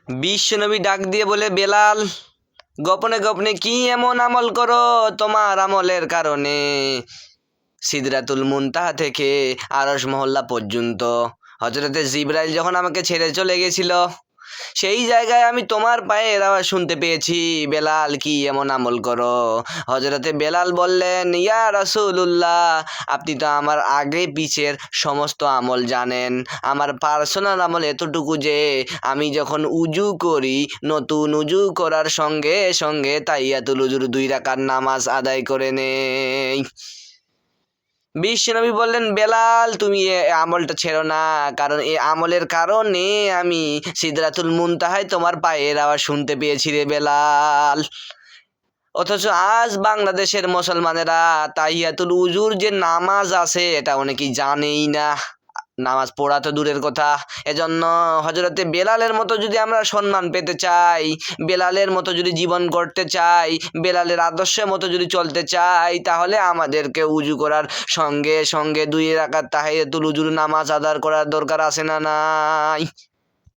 বিশ্বনবী ডাক দিয়ে বলে, বেলাল, গোপনে গোপনে কি এমন আমল করো তোমার আমলের কারণে সিদরাতুল মুনতাহা থেকে আরশ মহল্লা পর্যন্ত হযরতে জিবরাইল যখন আমাকে ছেড়ে চলে গেছিল, সেই জায়গায় আমি তোমার পায়ের আওয়াজ শুনতে পেয়েছি। বেলাল, কি এমন আমল করো? হযরতে বেলাল বললেন, ইয়া রাসূলুল্লাহ, আপনি তো আমার আগে পিছের সমস্ত আমল জানেন। আমার পার্সোনাল আমল এতটুকু যে আমি যখন উজু করি, নতুন উজু করার সঙ্গে সঙ্গে তাহিয়াতুল উজুর 2 রাকাত নামাজ আদায় করে নেই। বিশ্বনবী বললেন, বেলাল, তুমি এ আমলটা ছেড়ো না, কারণ এই আমলের কারণে আমি সিদরাতুল মুনতাহায় তোমার পায়ের আওয়াজ শুনতে পেয়েছি রে বেলাল। অথচ আজ বাংলাদেশের মুসলমানেরা তাহিয়াতুল উজুর যে নামাজ আছে এটা অনেকেই জানেই না, নামাজ পড়া তো দূরের কথা। এজন্য হযরতে বেলালের মতো যদি আমরা সম্মান পেতে চাই, বেলালের মতো যদি জীবন গড়তে চাই, বেলালের আদর্শের মতো যদি চলতে চাই, তাহলে আমাদেরকে উজু করার সঙ্গে সঙ্গে 2 রাকাত তাহিয়াতুল উজুর নামাজ আদায় করার দরকার আছে না নাই?